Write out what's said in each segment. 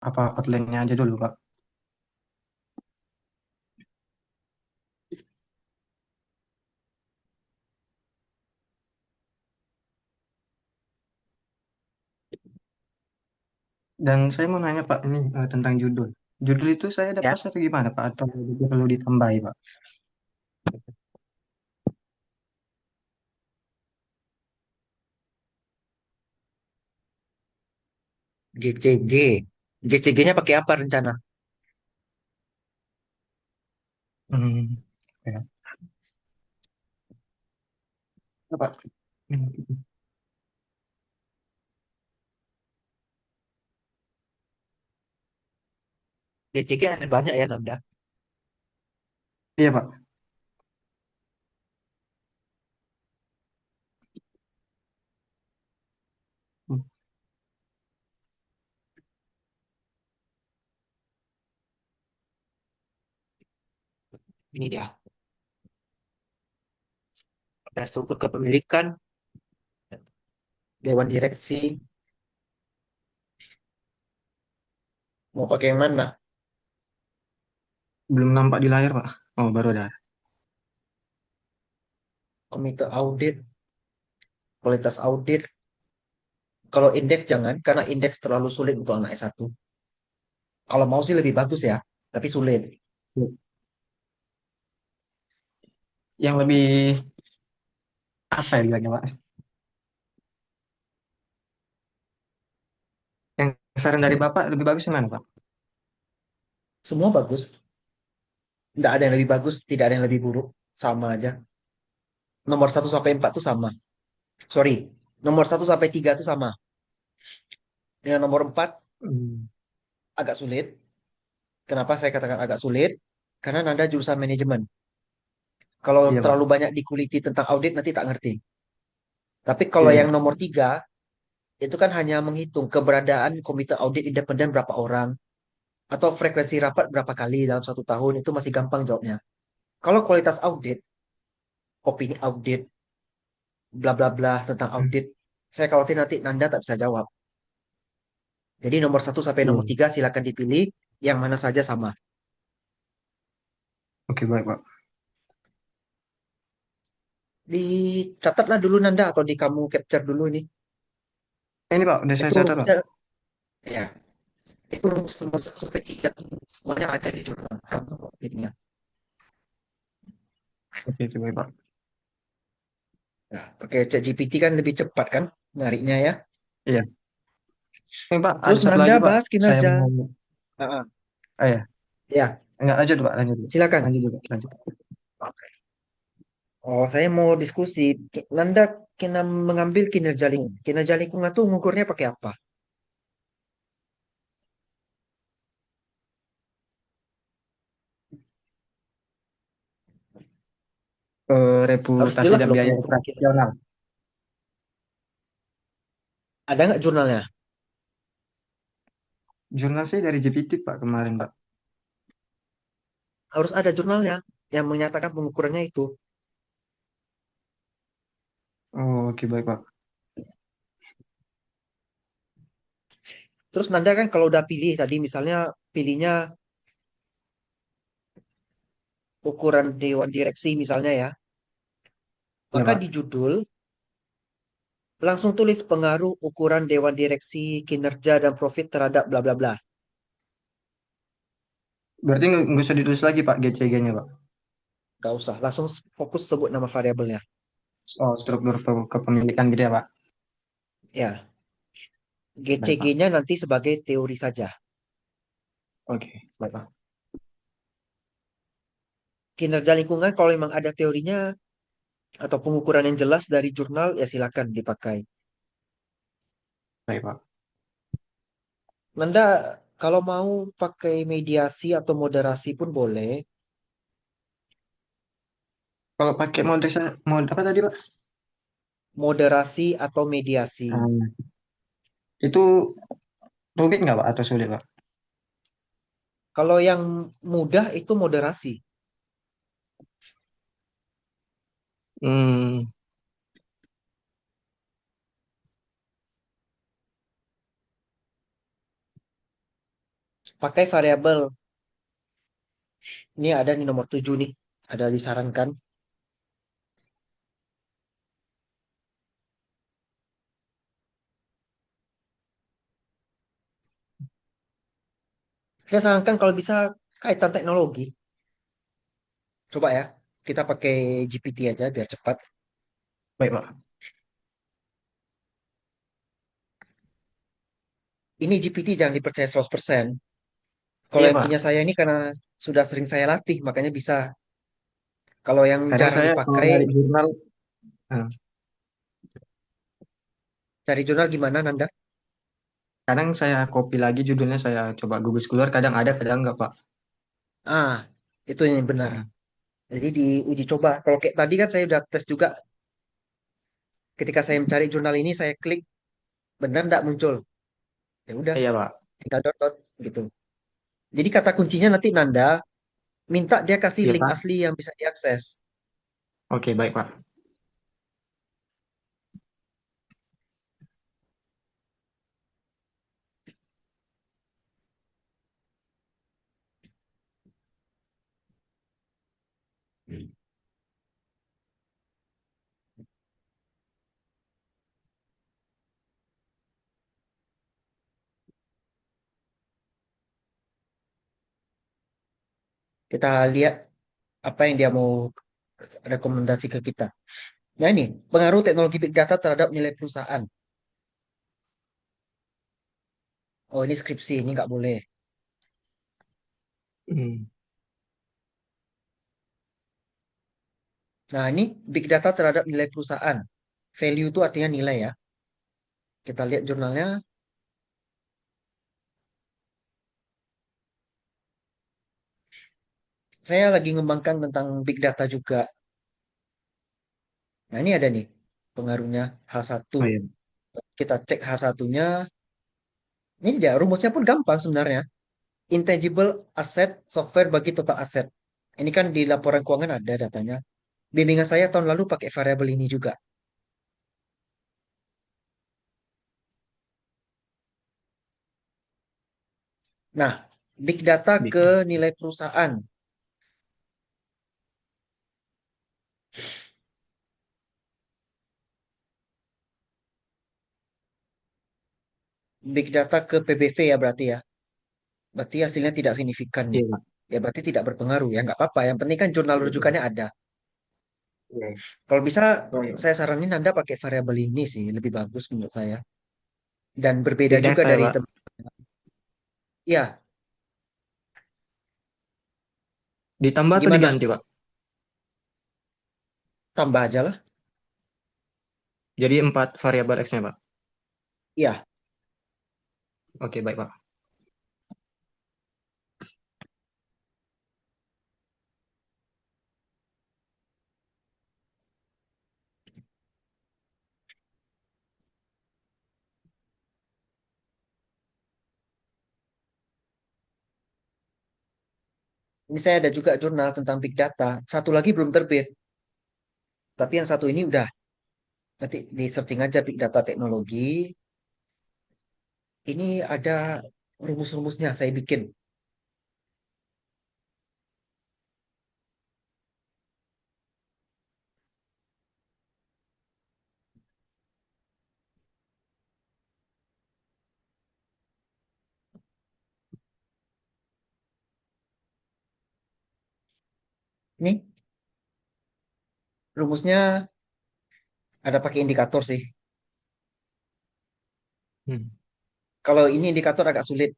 apa outline-nya aja dulu, Pak. Dan saya mau nanya, Pak, ini tentang judul. Judul itu saya ada Ya, pas atau gimana, Pak? Atau perlu ditambahi, Pak? GCG. GCG-nya pakai apa rencana? Hmm. Ya. Ya, Pak. Hmm. GCG ada banyak ya, Nanda. Iya, Pak. Hmm. Ini dia. Ada struktur kepemilikan, dewan direksi. Mau pakai yang mana? Belum nampak di layar, Pak. Oh, baru ada. Komite audit, kualitas audit. Kalau indeks jangan, karena indeks terlalu sulit untuk anak S1. Kalau mau sih lebih bagus ya, tapi sulit. Yang lebih apa ya bilangnya, Pak? Yang saran dari Bapak lebih bagus yang mana, Pak? Semua bagus. Tidak ada yang lebih bagus, tidak ada yang lebih buruk. Sama aja. Nomor 1 sampai 4 tuh sama. Sorry, nomor 1 sampai 3 tuh sama. Dengan nomor 4 Hmm. agak sulit. Kenapa saya katakan agak sulit? Karena Nanda jurusan manajemen. Kalau Iya, terlalu Pak. banyak dikuliti tentang audit nanti tak ngerti. Tapi kalau Iya, yang iya. nomor 3 itu kan hanya menghitung keberadaan komite audit independen berapa orang atau frekuensi rapat berapa kali dalam 1 tahun itu masih gampang jawabnya. Kalau kualitas audit, opini audit, bla bla bla tentang Hmm. audit, saya khawatir nanti Nanda tak bisa jawab. Jadi nomor 1 sampai nomor 3 Iya. silakan dipilih yang mana saja sama. Oke, baik, Pak. Dicatatlah dulu Nanda atau di kamu capture dulu ini. Ini, Pak, udah saya Itu catat, Pak. rumusnya ya, itu rumus nomor 1 sampai 3 semuanya ada di jurnal kamu auditnya. Oke, itu baik, Pak. Nah, pakai ChatGPT kan lebih cepat kan nyarinya ya. Iya. Ini, Pak, ada Terus satu Nanda lagi, Pak. bahas Saya kinerja. mau... Ah, ah. Ah, ya. Ya, Enggak, lanjut, Pak. Lanjut, Pak. silakan. Lanjut, Pak. Lanjut. Oh, saya mau diskusi. Nanda kena mengambil kinerja lingkungan. Kinerja lingkungan tuh ngukurnya pakai apa? Harus Reputasi jelas dan loh biaya pengukuran kinerja. operasional. Ada nggak jurnalnya? Jurnal saya dari JPT, Pak, kemarin, Pak. Harus ada jurnalnya yang menyatakan pengukurannya itu. Oh, oke, baik, Pak. Terus Nanda kan kalau udah pilih tadi misalnya pilihnya ukuran dewan direksi misalnya ya, Ya, maka Pak. di judul langsung tulis pengaruh ukuran dewan direksi, kinerja dan profit terhadap bla bla bla. Berarti nggak usah ditulis lagi, Pak, GCG-nya, Pak. Gak usah, langsung fokus sebut nama variabelnya. Oh, struktur kepemilikan gitu ya, Pak. Ya, Baik, Pak. GCG-nya nanti sebagai teori saja. Oke, baik, Pak. Kinerja lingkungan kalau memang ada teorinya atau pengukuran yang jelas dari jurnal ya silakan dipakai. Baik, Pak. Nanda kalau mau pakai mediasi atau moderasi pun boleh. Kalau pakai mode apa tadi, Pak? Moderasi atau mediasi. Hmm, itu rumit nggak, Pak, atau sulit, Pak? Kalau yang mudah itu moderasi. Hmm, pakai variabel. Ini ada di nomor 7 nih. Ada disarankan. Saya sarankan kalau bisa kaitan teknologi. Coba ya, kita pakai GPT aja biar cepat. Baik, Pak. Ini GPT jangan dipercaya 100%. Kalau Iya, yang punya Pak. saya ini karena sudah sering saya latih, makanya bisa. Kalau yang Kadang jarang saya kalau dipakai, nyari jurnal, eh, cari jurnal gimana, Nanda? kadang saya copy lagi judulnya, saya coba Google Scholar, kadang ada, kadang enggak, Pak. Ah, itu yang benar. Eh, Jadi diuji coba. Kalau kayak tadi kan saya udah tes juga. Ketika saya mencari jurnal ini, saya klik, benar nggak muncul. Ya udah, iya, Pak. tinggal download gitu. Jadi kata kuncinya nanti Nanda minta dia kasih Iya, link Pak. asli yang bisa diakses. Oke, baik, Pak. Kita lihat apa yang dia mau rekomendasi ke kita. Nah ini, pengaruh teknologi big data terhadap nilai perusahaan. Oh ini skripsi, ini nggak boleh. Hmm. Nah ini big data terhadap nilai perusahaan. Value itu artinya nilai ya. Kita lihat jurnalnya. Saya lagi ngembangkan tentang big data juga. Nah ini ada nih pengaruhnya H1. Oh iya. Kita cek H1-nya. Ini dia, rumusnya pun gampang sebenarnya. Intangible asset software bagi total aset. Ini kan di laporan keuangan ada datanya. Bimbingan saya tahun lalu pakai variabel ini juga. Nah, big data ke Big. nilai perusahaan. Big data ke PBV ya berarti ya. Berarti hasilnya tidak signifikan nih. Iya, Pak. Ya berarti tidak berpengaruh ya. Nggak apa-apa. Yang penting kan jurnal Betul. rujukannya ada. Iya. Kalau bisa Oh iya. saya saranin Anda pakai variabel ini sih. Lebih bagus menurut saya. Dan berbeda Big juga data ya, dari Pak. teman. Ya, Ditambah atau gimana? diganti, Pak? Tambah aja lah. Jadi 4 variabel X-nya, Pak. Ya, Oke, baik, Pak. ini saya ada juga jurnal tentang big data. Satu lagi belum terbit. Tapi yang satu ini udah. Nanti di searching aja big data teknologi. Ini ada rumus-rumusnya saya bikin. Ini rumusnya ada pakai indikator sih. Hmm. Kalau ini indikator agak sulit.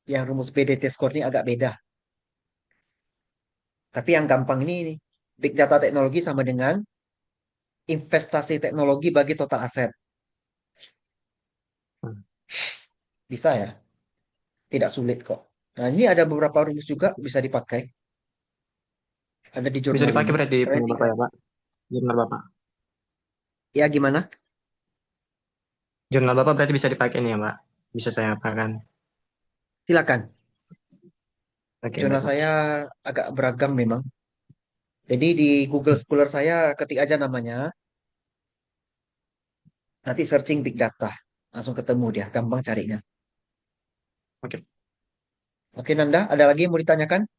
Yang rumus BDT score ini agak beda. Tapi yang gampang ini, big data teknologi sama dengan investasi teknologi bagi total aset. Hmm. Bisa ya? Tidak sulit kok. Nah, ini ada beberapa rumus juga bisa dipakai. Ada di Bisa jurnal dipakai ini. berarti di Kalian punya Bapak tinggal, ya, Pak? Jurnal Bapak. ya gimana? Jurnal Bapak berarti bisa dipakai nih ya, Pak? Bisa saya apakan. Silakan. Oke, Jurnal baik, Pak. saya agak beragam memang. Jadi di Google Scholar saya ketik aja namanya. Nanti searching big data. Langsung ketemu dia. Gampang carinya. Oke. Oke, Nanda, ada lagi yang mau ditanyakan?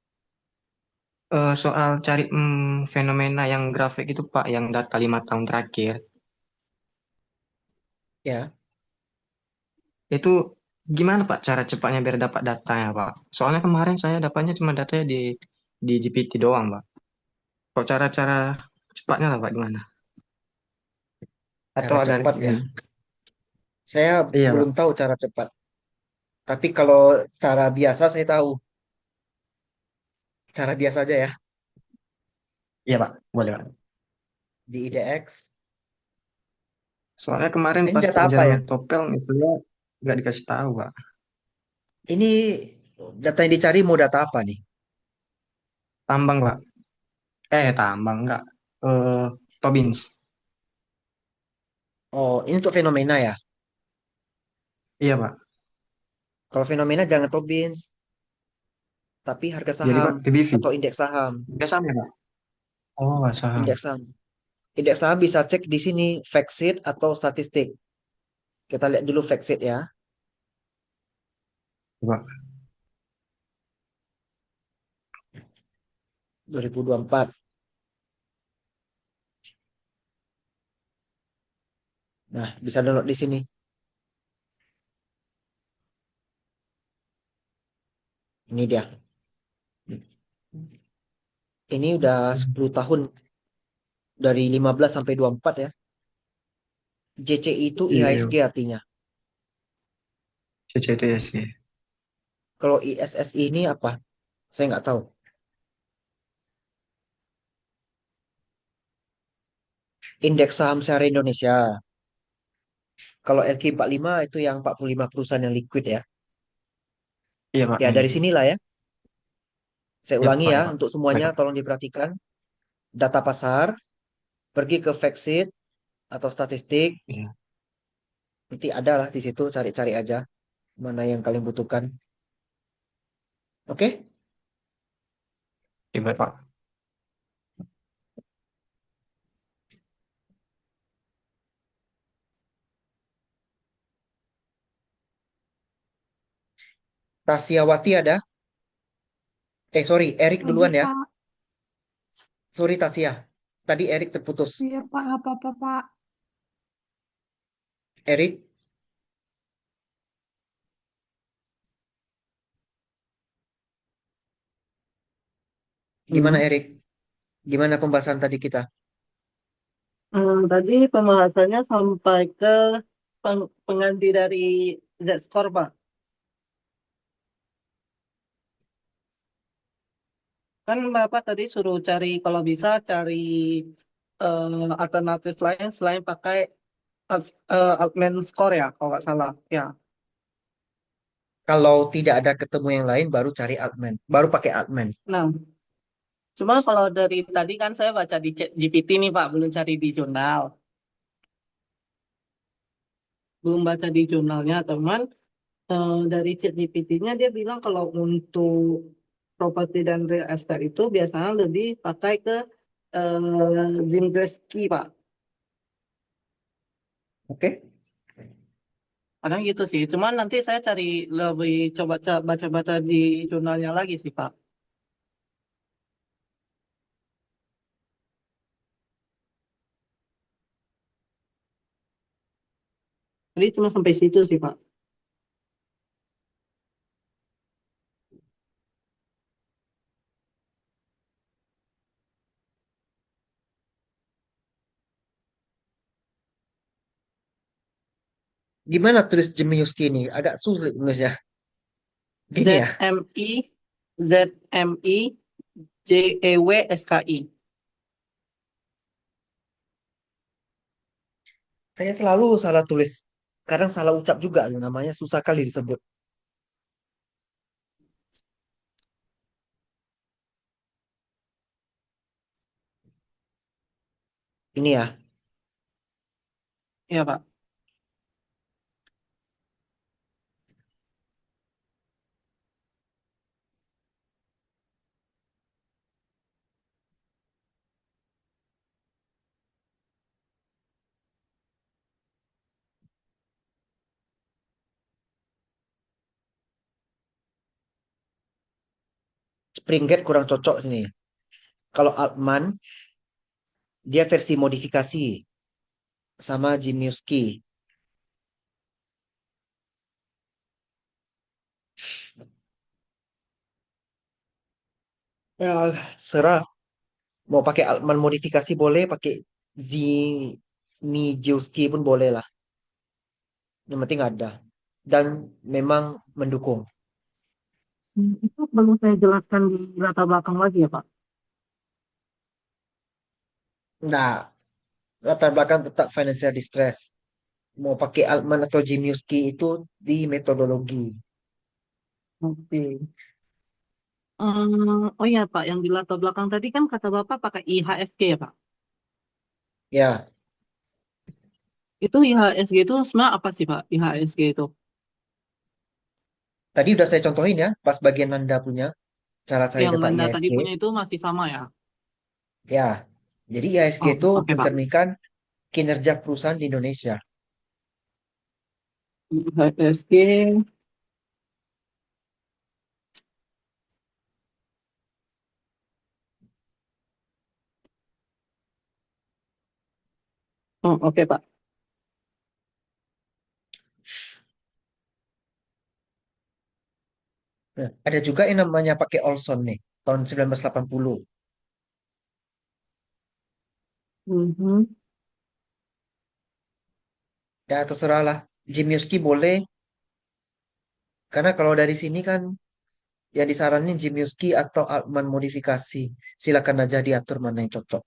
Soal cari fenomena yang grafik itu Pak, yang data 5 tahun terakhir, Ya. itu gimana Pak cara cepatnya biar dapat datanya Pak? Soalnya kemarin saya dapatnya cuma datanya di GPT doang Pak. Kok cara-cara cepatnya lah Pak gimana? Atau Cara ada cepat ya. ini? Saya Iya belum Pak. tahu cara cepat. Tapi kalau cara biasa saya tahu. Cara biasa aja ya. Iya Pak, boleh Pak. Di IDX. Soalnya kemarin Ini pas data apa pelajaran ya? Metopel misalnya nggak dikasih tahu Pak. Ini data yang dicari mau data apa nih? Tambang Pak. Tambang enggak. Eh, Tobins. Oh, ini untuk fenomena ya. Iya Pak. Kalau fenomena jangan Tobins, tapi harga Jadi saham Pak PBV. atau indeks saham. Nggak sama ya Pak? Oh, nggak saham. Indeks saham. Indeks saham bisa cek di sini Factsheet atau statistik. Kita lihat dulu Factsheet ya, Pak. 2024. Nah, bisa download di sini. Ini dia. Ini udah 10 tahun dari 15 sampai 24 ya. JCI itu Iya, IHSG artinya. CCTSG. Kalau ISSI ini apa? Saya nggak tahu. Indeks saham syariah Indonesia. Kalau LQ45 itu yang 45 perusahaan yang liquid ya. Iya Pak, Ya yang dari itu. sinilah ya. Saya Ya ulangi Pak, ya ya Pak. untuk Baik semuanya Pak. tolong diperhatikan. Data pasar, pergi ke Factsheet atau statistik, Iya, nanti ada lah di situ cari-cari aja mana yang kalian butuhkan. Oke? iya baik Pak. Tasiawati ada? Sorry, Erik Lagi duluan ya. Kak, Sorry Tasia. Tadi Erik terputus. iya Pak, nggak apa-apa Pak. Erik, gimana Hmm. Erik? Gimana pembahasan tadi kita? Tadi pembahasannya sampai ke pengganti dari Z-score, Pak. Kan Bapak tadi suruh cari, kalau bisa cari alternatif lain selain pakai Altman score ya, kalau nggak salah. Ya. Kalau tidak ada ketemu yang lain, baru cari admin. Baru pakai admin. Nah, cuma kalau dari tadi kan saya baca di GPT nih, Pak, belum cari di jurnal. Belum baca di jurnalnya, teman. Dari ChatGPT-nya dia bilang kalau untuk properti dan real estate itu biasanya lebih pakai ke Jim Gillespie, Pak. Oke? Kadang gitu sih. Cuman nanti saya cari lebih coba baca-baca di jurnalnya lagi sih, Pak. Jadi cuma sampai situ sih, Pak. Gimana tulis Jemiuski ini? Agak sulit nulisnya. Gini ya. ZMI ZMI JEWSKI. Saya selalu salah tulis. Kadang salah ucap juga namanya susah kali disebut. Ini ya. Iya, Pak. Springate kurang cocok sini. Kalau Altman, dia versi modifikasi sama Gimiuski. Ya, serah. Mau pakai Altman modifikasi boleh, pakai Zimiejowski pun boleh lah. Yang penting ada. Dan memang mendukung. Itu perlu saya jelaskan di latar belakang lagi ya, Pak. Nah, latar belakang tetap financial distress. Mau pakai Altman atau Gimiuski itu di metodologi. Oke. Oh iya Pak, yang di latar belakang tadi kan kata Bapak pakai IHSG ya Pak. Ya, Itu IHSG itu sebenarnya apa sih Pak? IHSG itu? tadi udah saya contohin ya, pas bagian Nanda punya cara cari Yang data Anda tadi IHSG. punya itu masih sama ya? Ya, jadi IHSG Oh, itu oke Pak. mencerminkan kinerja perusahaan di Indonesia. IHSG. Oh, oke Pak. Nah, ada juga yang namanya pakai Olson nih, tahun 1980. Mhm. Ya, terserah lah. Gimiuski boleh, karena kalau dari sini kan yang disaranin Gimiuski atau Altman modifikasi. Silakan aja diatur mana yang cocok.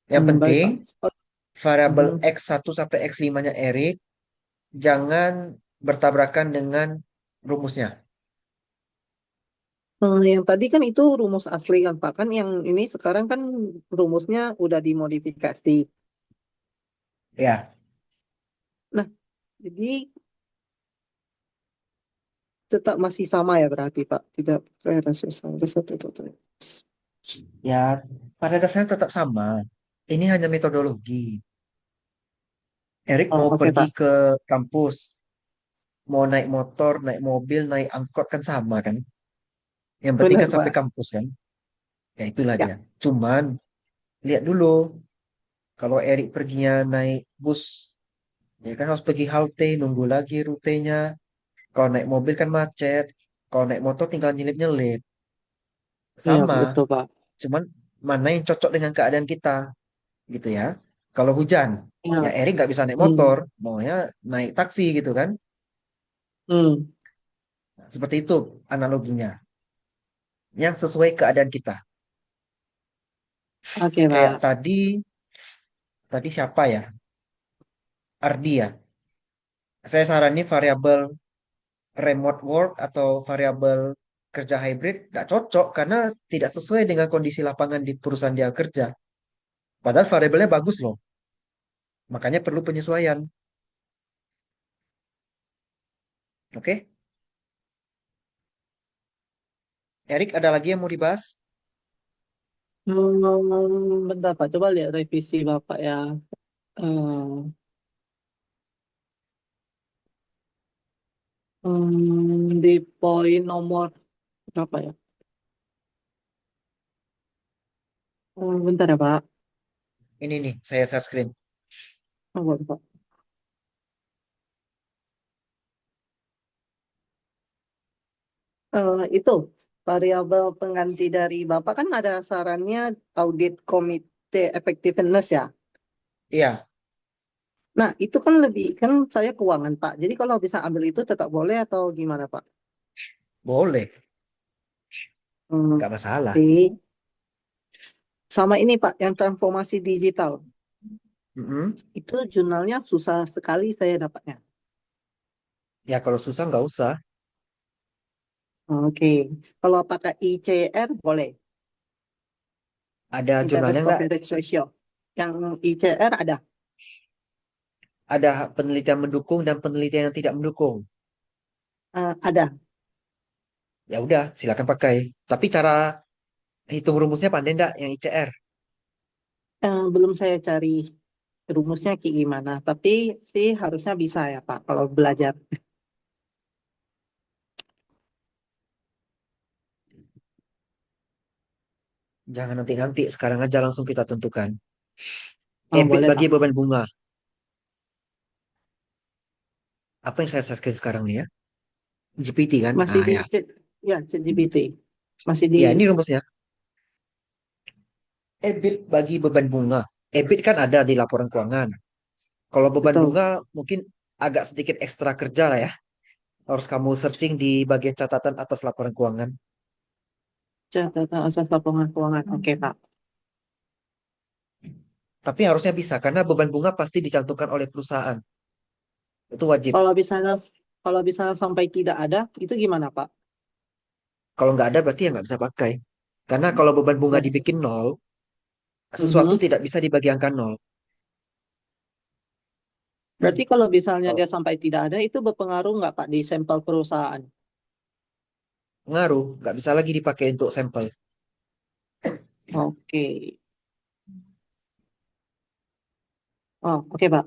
Yang Baik penting Pak. Oh, variabel mhm. X1 sampai X5-nya Erik jangan bertabrakan dengan rumusnya. Yang tadi kan itu rumus asli kan Pak. Kan yang ini sekarang kan rumusnya udah dimodifikasi. Ya, Nah, jadi tetap masih sama ya berarti Pak. Tidak ya pada dasarnya tetap sama. Ini hanya metodologi. Erik Oh, mau oke pergi Pak. ke kampus, mau naik motor, naik mobil, naik angkot kan sama kan? Yang penting Benar kan sampai Pak. kampus kan? Ya itulah Ya. dia. Cuman lihat dulu kalau Erik perginya naik bus, ya kan harus pergi halte, nunggu lagi rutenya. Kalau naik mobil kan macet. Kalau naik motor tinggal nyelip-nyelip. Iya, Sama, betul Pak. cuman mana yang cocok dengan keadaan kita gitu ya. Kalau hujan, ya Ya. Erik nggak bisa naik motor, Hmm. maunya naik taksi gitu kan. Hmm. Seperti itu analoginya. Yang sesuai keadaan kita. Oke Kayak Pak. tadi siapa ya? Ardi ya. Saya saranin variabel remote work atau variabel kerja hybrid nggak cocok karena tidak sesuai dengan kondisi lapangan di perusahaan dia kerja. Padahal variabelnya bagus loh. Makanya perlu penyesuaian. Oke? Erik, ada lagi yang mau dibahas? Bentar Pak, coba lihat revisi Bapak ya. Di poin nomor berapa ya? Bentar ya Pak. Ini nih, saya share screen. Oh, boleh, Pak. Itu variabel pengganti dari Bapak kan ada sarannya audit komite effectiveness ya. Iya, Nah, itu kan lebih kan saya keuangan Pak. Jadi kalau bisa ambil itu tetap boleh atau gimana Pak? boleh. Hmm, Nggak masalah. oke. Sama ini Pak, yang transformasi digital. Mm-mm. Itu jurnalnya susah sekali saya dapatnya. Ya kalau susah nggak usah. Oke. Kalau pakai ICR boleh. Ada Interest jurnalnya nggak? coverage ratio. Yang ICR ada. Ada penelitian mendukung dan penelitian yang tidak mendukung. Ada. Ya udah, silakan pakai. Tapi cara hitung rumusnya pandai nggak yang ICR? Belum saya cari rumusnya kayak gimana. Tapi sih harusnya bisa ya Pak kalau belajar. Jangan nanti-nanti, sekarang aja langsung kita tentukan. Oh, EBIT boleh, bagi Pak. beban bunga. Apa yang saya screen sekarang nih ya? GPT kan? Masih Ah di ya. ya, ChatGPT. Masih di Ya, ini rumusnya. EBIT bagi beban bunga. EBIT kan ada di laporan keuangan. Kalau beban betul. bunga mungkin agak sedikit ekstra kerja lah ya. Harus kamu searching di bagian catatan atas laporan keuangan. Catatan asas laporan keuangan. Oke, Pak. Tapi harusnya bisa karena beban bunga pasti dicantumkan oleh perusahaan. Itu wajib. Kalau misalnya kalau misalnya sampai tidak ada, itu gimana, Pak? Kalau nggak ada berarti ya nggak bisa pakai. Karena kalau beban bunga Oh. dibikin nol, sesuatu Mhm. tidak bisa dibagi angka nol. Berarti kalau misalnya Kalau dia sampai tidak ada, itu berpengaruh nggak, Pak, di sampel perusahaan? ngaruh, nggak bisa lagi dipakai untuk sampel. Oke. Oh, oke, Pak.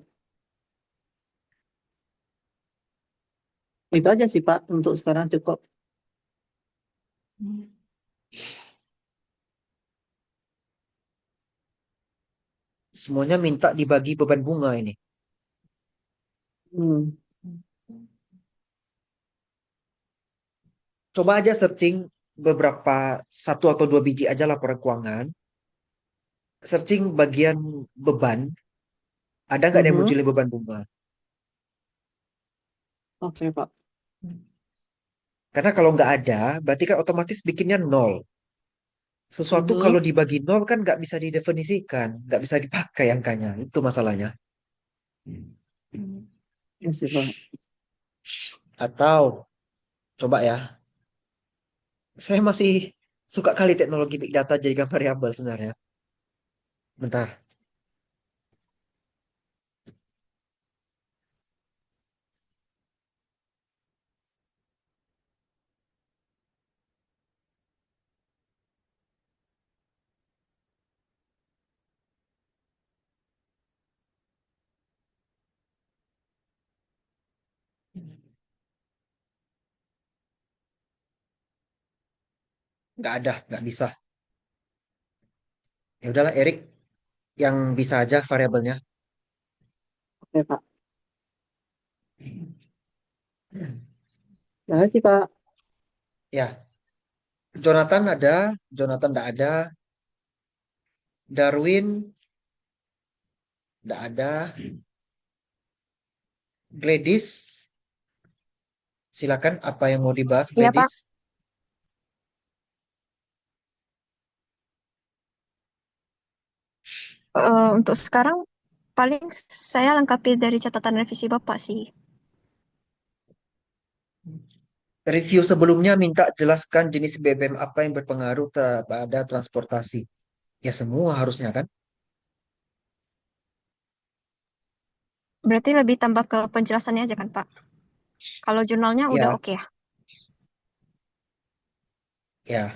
Itu aja sih, Pak. Untuk sekarang cukup. Semuanya minta dibagi beban bunga ini. Hmm. Coba aja searching beberapa satu atau dua biji aja laporan keuangan. Searching bagian beban, ada nggak yang Mhm. munculin beban bunga? Oke, Pak. Karena kalau nggak ada, berarti kan otomatis bikinnya nol. Sesuatu Mhm. kalau dibagi nol kan nggak bisa didefinisikan, nggak bisa dipakai angkanya. Itu masalahnya. Ya sih, Pak. Atau coba ya, saya masih suka kali teknologi big data jadikan variabel sebenarnya. Bentar, nggak ada, nggak bisa. Ya udahlah, Erik, yang bisa aja variabelnya. Oke, Pak. Nah, sih, Pak. Ya, Jonathan ada, Jonathan nggak ada, Darwin nggak ada, Gladys, silakan apa yang mau dibahas, Iya, Pak. Gladys? Untuk sekarang paling saya lengkapi dari catatan revisi Bapak sih. Review sebelumnya minta jelaskan jenis BBM apa yang berpengaruh pada transportasi. Ya semua harusnya kan? Berarti lebih tambah ke penjelasannya aja kan, Pak? Kalau jurnalnya udah Ya, oke ya? ya.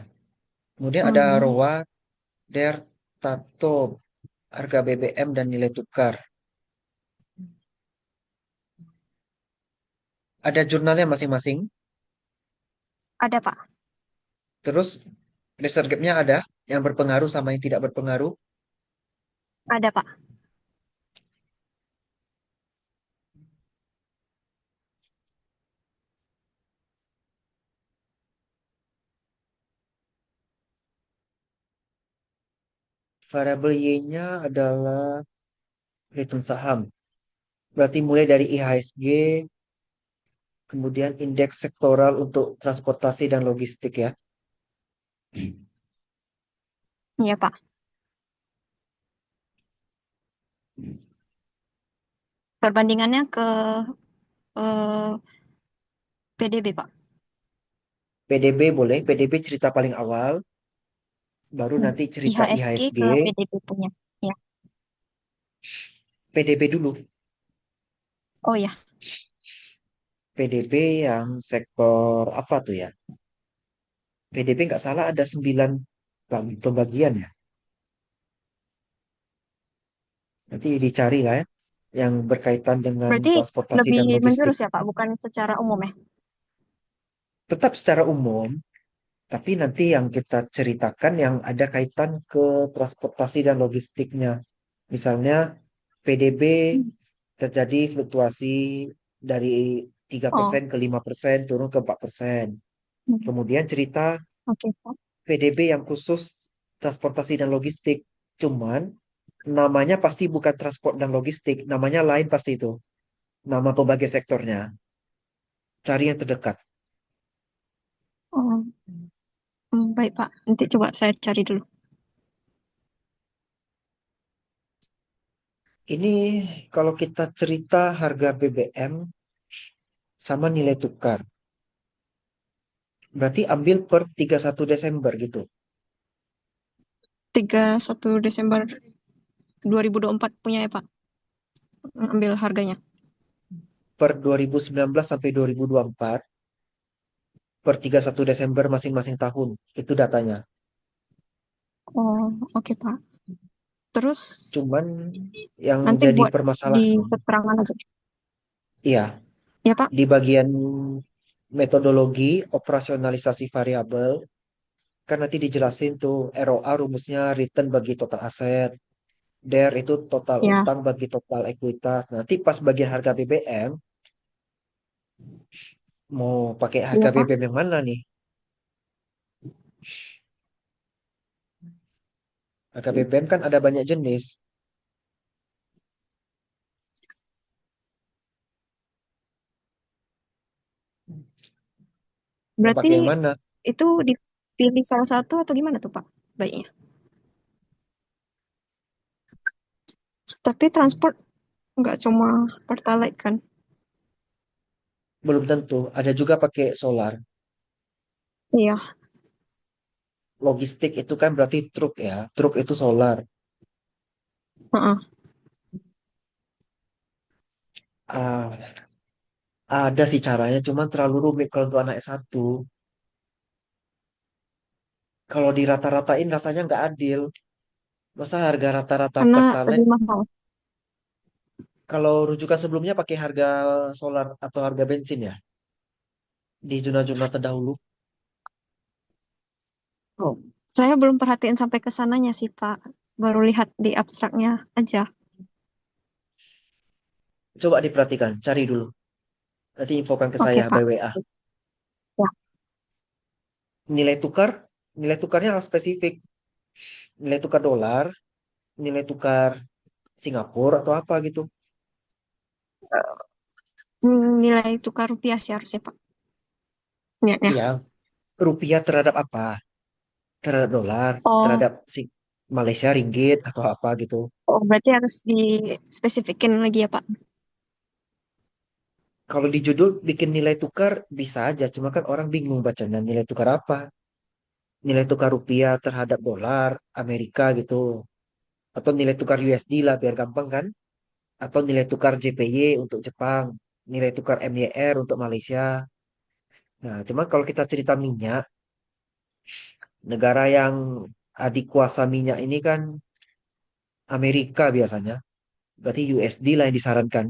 Kemudian ada Hmm, ROA, DER, Tato, harga BBM dan nilai tukar. Ada jurnalnya masing-masing. ada, Pak. Terus research gap-nya ada yang berpengaruh sama yang tidak berpengaruh. Ada, Pak. Variabel Y-nya adalah return saham. Berarti mulai dari IHSG, kemudian indeks sektoral untuk transportasi dan logistik ya. Iya, Pak. Perbandingannya ke eh, PDB, Pak. PDB boleh, PDB cerita paling awal, baru Hmm. nanti cerita IHSG IHSG. ke PDB punya. Ya. PDB dulu. Oh ya, PDB yang sektor apa tuh ya? PDB nggak salah ada 9 pembagian ya. Nanti dicari lah ya, yang berkaitan dengan berarti transportasi lebih dan logistik. menjurus ya, Pak, bukan secara umum ya? Tetap secara umum, Tapi nanti yang kita ceritakan yang ada kaitan ke transportasi dan logistiknya. Misalnya PDB terjadi fluktuasi dari 3% Oh, ke 5% turun ke 4%. hmm, Kemudian cerita oke, Pak. PDB yang khusus transportasi dan logistik. Cuman namanya pasti bukan transport dan logistik, namanya lain pasti itu. Nama pembagian sektornya. Cari yang terdekat. Oh, baik, Pak. Nanti coba saya cari dulu. Ini kalau kita cerita harga BBM sama nilai tukar. Berarti ambil per 31 Desember gitu. 31 Desember 2024 punya ya, Pak. Ambil harganya. Per 2019 sampai 2024, per 31 Desember masing-masing tahun. Itu datanya. Oh, oke, Pak. Terus Cuman yang nanti jadi buat di permasalahan, keterangan aja. iya, Ya, Pak. di bagian metodologi operasionalisasi variabel, kan nanti dijelasin tuh ROA rumusnya return bagi total aset, DER itu total Ya, utang bagi total ekuitas. Nanti pas bagian harga BBM, mau pakai iya, harga Pak. BBM yang mana nih? Harga BBM kan ada banyak jenis. Mau Berarti pakai yang mana? itu dipilih salah satu atau gimana tuh, Pak? Baiknya. Tapi transport nggak cuma Pertalite kan? Belum tentu. Ada juga pakai solar. Iya. Logistik itu kan berarti truk ya. Truk itu solar. Heeh. Ah, ada sih caranya, cuman terlalu rumit kalau untuk anak S1. Kalau dirata-ratain rasanya nggak adil. Masa harga rata-rata Karena lebih Pertalite, mahal. kalau rujukan sebelumnya pakai harga solar atau harga bensin ya, di jurnal-jurnal terdahulu. Oh. Saya belum perhatiin sampai ke sananya sih, Pak. Baru lihat di abstraknya aja. Coba diperhatikan, cari dulu. Nanti infokan ke Oke, saya by Pak. WA. Ya. Nilai tukar, nilai tukarnya harus spesifik. Nilai tukar dolar, nilai tukar Singapura atau apa gitu. Nilai tukar rupiah sih harusnya, Pak. Niatnya. Iya, rupiah terhadap apa? Terhadap dolar, Oh, terhadap Malaysia ringgit atau apa gitu. oh, berarti harus dispesifikin lagi ya, Pak. Kalau di judul bikin nilai tukar bisa aja, cuma kan orang bingung bacanya nilai tukar apa. Nilai tukar rupiah terhadap dolar Amerika gitu. Atau nilai tukar USD lah biar gampang kan. Atau nilai tukar JPY untuk Jepang. Nilai tukar MYR untuk Malaysia. Nah, cuma kalau kita cerita minyak, negara yang adik kuasa minyak ini kan Amerika biasanya. Berarti USD lah yang disarankan.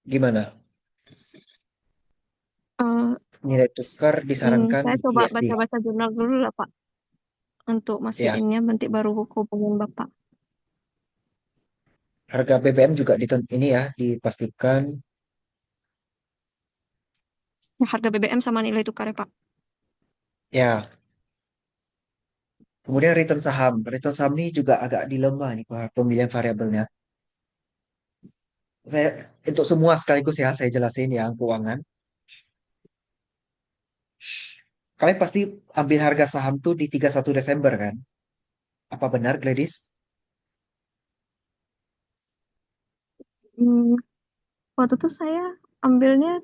Gimana? Eh, Nilai tukar disarankan saya coba USD. baca-baca jurnal dulu lah, Pak. Untuk Ya, mastiinnya, nanti baru hubungin Bapak. harga BBM juga ini ya dipastikan. Ya, harga BBM sama nilai tukar ya, Pak. Ya, kemudian return saham. Return saham ini juga agak dilema nih pemilihan variabelnya. Saya untuk semua sekaligus ya saya jelasin yang keuangan. Kalian pasti ambil harga saham tuh di 31 Desember kan? Apa benar Gladys? Hmm, waktu itu saya ambilnya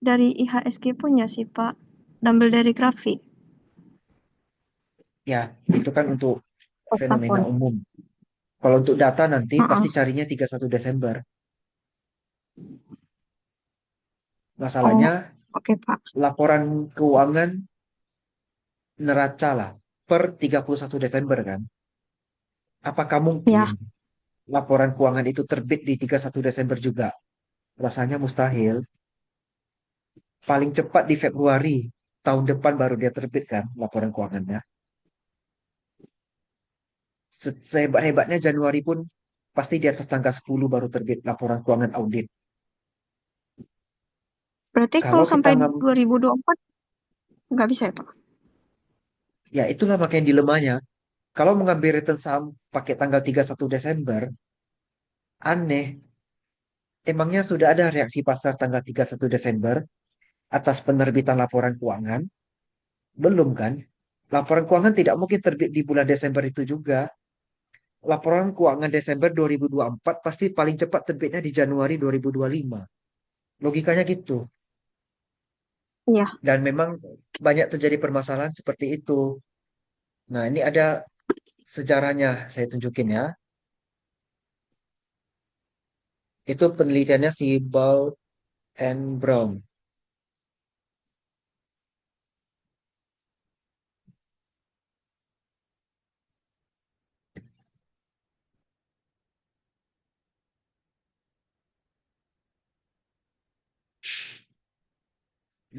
dari IHSG punya sih, Pak. Ambil dari grafik Ya, itu kan untuk per fenomena tahun. umum. Kalau untuk data nanti pasti Heeh. carinya 31 Desember. Oh, Masalahnya oke, Pak. laporan keuangan neraca lah per 31 Desember kan? Apakah mungkin Ya, laporan keuangan itu terbit di 31 Desember juga? rasanya mustahil. Paling cepat di Februari tahun depan baru dia terbitkan laporan keuangannya. Sehebat-hebatnya Januari pun pasti di atas tanggal 10 baru terbit laporan keuangan audit. Berarti kalau Kalau kita sampai 2024 nggak bisa ya, Pak? ya itulah makanya dilemanya. Kalau mengambil return saham pakai tanggal 31 Desember, aneh. Emangnya sudah ada reaksi pasar tanggal 31 Desember atas penerbitan laporan keuangan? Belum kan? Laporan keuangan tidak mungkin terbit di bulan Desember itu juga. Laporan keuangan Desember 2024 pasti paling cepat terbitnya di Januari 2025. Logikanya gitu. Iya. Dan memang banyak terjadi permasalahan seperti itu. Nah, ini ada sejarahnya saya tunjukin ya. Itu penelitiannya si Ball and Brown.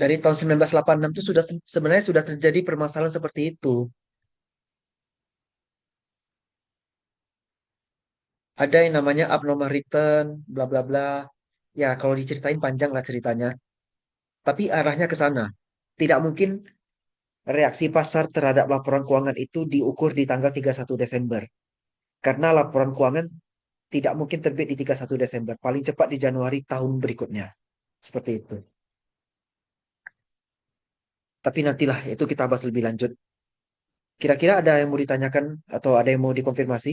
Dari tahun 1986 itu sudah sebenarnya sudah terjadi permasalahan seperti itu. Ada yang namanya abnormal return, bla bla bla. Ya, kalau diceritain panjang lah ceritanya. Tapi arahnya ke sana. Tidak mungkin reaksi pasar terhadap laporan keuangan itu diukur di tanggal 31 Desember. Karena laporan keuangan tidak mungkin terbit di 31 Desember. Paling cepat di Januari tahun berikutnya. Seperti itu. Tapi nantilah itu kita bahas lebih lanjut. Kira-kira ada yang mau ditanyakan atau ada yang mau dikonfirmasi?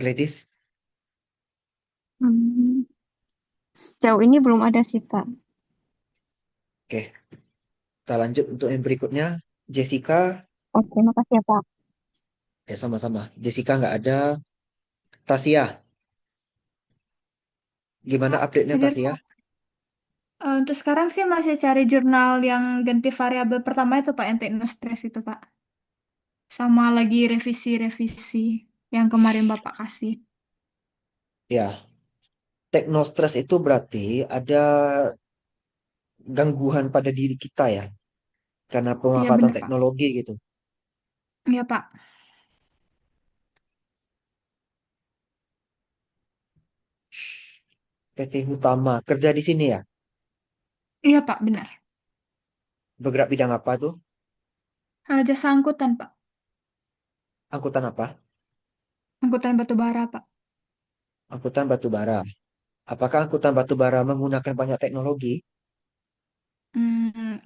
Gladys? Hmm, sejauh ini belum ada sih, Pak. Oke, kita lanjut untuk yang berikutnya. Jessica, Oke, makasih ya, Pak. ya sama-sama. Jessica nggak ada. Tasia, gimana Pak, update-nya hadir Tasia? Pak. Untuk sekarang sih masih cari jurnal yang ganti variabel pertama itu Pak, yang teknostress itu Pak. Sama lagi revisi-revisi yang kemarin Bapak kasih. Ya, teknostress itu berarti ada gangguan pada diri kita ya, karena Iya pemanfaatan bener Pak. teknologi gitu. Iya Pak. PT Utama kerja di sini ya, Iya Pak, benar. bergerak bidang apa tuh? Jasa angkutan Pak. Angkutan apa? Angkutan batu bara Pak. Angkutan batu bara. Apakah angkutan batu bara menggunakan banyak teknologi?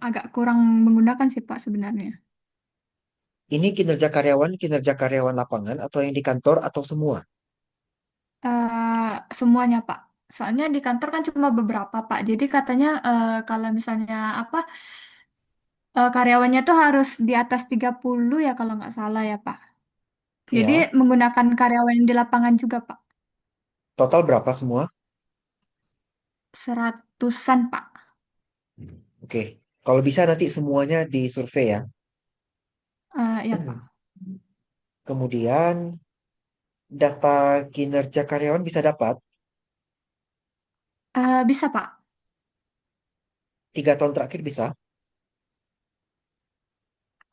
Agak kurang menggunakan sih Pak sebenarnya. Ini kinerja karyawan lapangan atau yang di kantor atau semua? Semuanya Pak. Soalnya di kantor kan cuma beberapa Pak. Jadi katanya kalau misalnya apa karyawannya tuh harus di atas 30 ya kalau nggak salah ya Pak. Jadi Ya, menggunakan karyawan di lapangan juga, Pak. total berapa semua? Seratusan, Pak. Oke, kalau bisa nanti semuanya disurvei ya. Ya, Pak. Kemudian data kinerja karyawan bisa dapat Bisa, Pak. 3 tahun terakhir bisa.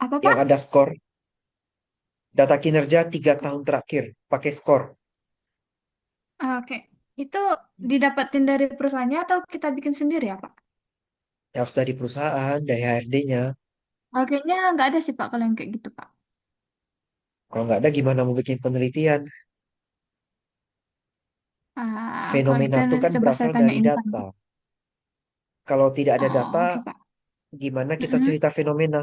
Apa, Yang Pak? ada skor data kinerja 3 tahun terakhir pakai skor. Oke. Itu didapatin dari perusahaannya atau kita bikin sendiri ya, Pak? Yang sudah di perusahaan dari HRD-nya. Kayaknya nggak ada sih, Pak, kalau yang kayak gitu, Pak. Kalau nggak ada gimana mau bikin penelitian? Kalau gitu Fenomena itu nanti kan coba saya berasal dari tanyain sana, data. Pak. Kalau tidak ada Oh, data, oke, Pak. gimana kita Mm-mm. cerita fenomena?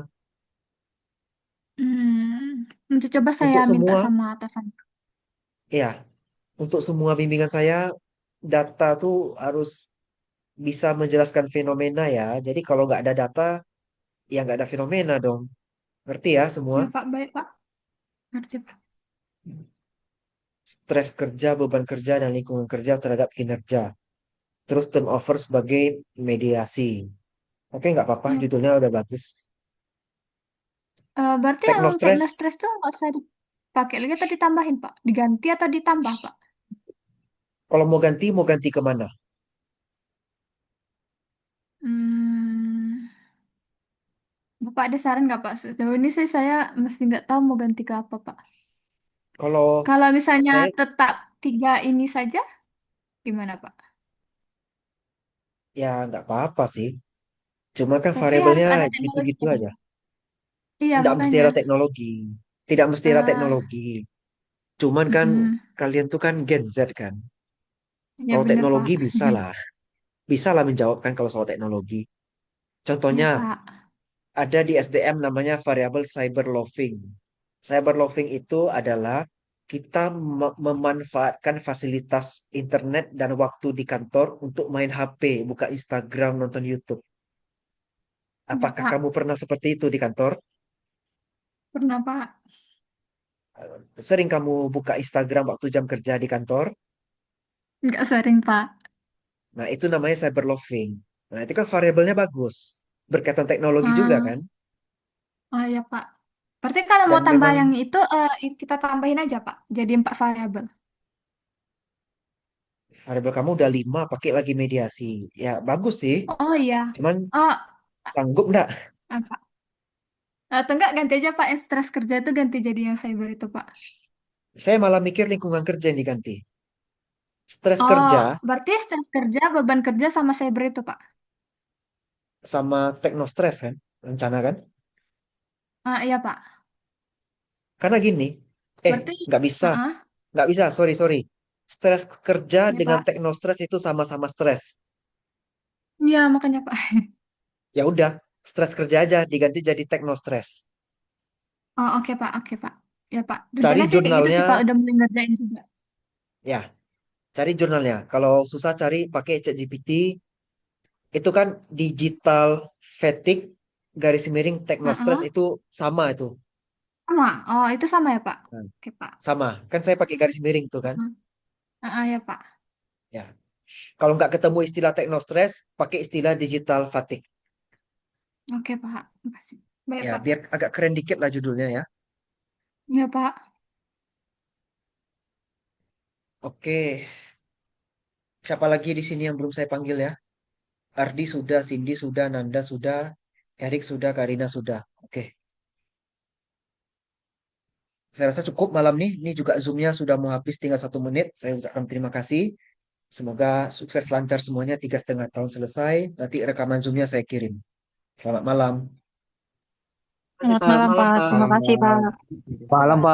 Nanti coba saya Untuk minta semua, sama atasan. ya, untuk semua bimbingan saya, data tuh harus bisa menjelaskan fenomena ya. Jadi kalau nggak ada data, ya nggak ada fenomena dong. Ngerti ya semua? Ya, Pak. Baik, Pak. Ngerti, Pak. Stres kerja, beban kerja, dan lingkungan kerja terhadap kinerja. Terus turnover sebagai mediasi. Oke, nggak apa-apa, Ya. judulnya udah bagus. Berarti yang teknostress Teknostress, tuh nggak usah dipakai lagi atau ditambahin, Pak? Diganti atau ditambah, Pak? kalau mau ganti kemana? Hmm, Bapak ada saran nggak Pak? Sejauh ini sih saya mesti nggak tahu mau ganti ke apa Pak. Kalau Kalau misalnya saya tetap tiga ini saja, gimana Pak? ya nggak apa-apa sih. Cuma kan Tapi harus variabelnya ada gitu-gitu teknologinya Pak. aja. Iya Nggak mesti makanya. era teknologi. Tidak mesti era Ah, teknologi. Cuman kan mm-mm. kalian tuh kan Gen Z kan. Ya Kalau bener Pak. teknologi bisa lah. Bisa lah menjawabkan kalau soal teknologi. Ya Contohnya Pak. ada di SDM namanya variabel cyber loafing. Cyber loafing itu adalah kita memanfaatkan fasilitas internet dan waktu di kantor untuk main HP, buka Instagram, nonton YouTube. Ya Apakah Pak. kamu pernah seperti itu di kantor? Pernah Pak. Sering kamu buka Instagram waktu jam kerja di kantor? Nggak sering Pak. Nah, itu namanya cyber loafing. Nah, itu kan variabelnya bagus. Berkaitan teknologi juga Ah, kan? oh ya Pak. Berarti kalau mau Dan tambah memang yang itu, kita tambahin aja Pak. Jadi 4 variabel. variabel kamu udah 5, pakai lagi mediasi. Ya, bagus sih. Oh iya. Cuman Oh, sanggup nggak? apa? Atau enggak ganti aja Pak, yang stres kerja itu ganti jadi yang cyber itu Pak. Saya malah mikir lingkungan kerja yang diganti. Stres Oh, kerja berarti stres kerja, beban kerja sama cyber itu Pak. sama teknostres kan? Rencana kan? Ah, iya Pak. Karena gini, Berarti, nggak bisa. ah, Nggak bisa, sorry. Stres kerja ya dengan Pak. teknostres itu sama-sama stres. Iya makanya Pak. Ya udah, stres kerja aja diganti jadi teknostres. Oh oke Pak, oke Pak. Ya Pak. Rencana Cari sih kayak gitu sih Pak, jurnalnya, udah mulai ngerjain juga. ya, cari jurnalnya. Kalau susah cari pakai ChatGPT, itu kan digital fatigue garis miring teknostres Heeh. itu sama itu. Sama. Oh itu sama ya Pak. Nah, Oke Pak. sama. Kan saya pakai garis miring tuh kan. Heeh. Ya Pak. Ya. Kalau nggak ketemu istilah teknostres, pakai istilah digital fatigue. Oke Pak. Makasih. Baik Ya, Pak. biar agak keren dikit lah judulnya ya. Ya Pak. Oke, siapa lagi di sini yang belum saya panggil ya? Ardi sudah, Cindy sudah, Nanda sudah, Erik sudah, Karina sudah. Oke, saya rasa cukup malam nih. Ini juga Zoom-nya sudah mau habis, tinggal 1 menit. Saya ucapkan terima kasih. Semoga sukses lancar semuanya, 3,5 tahun selesai. Nanti rekaman Zoom-nya saya kirim. Selamat malam. Terima kasih, Selamat Pak. malam, Malam, Pak. Pak. Terima Malam, kasih, Pak. Pak. Malam, Pak.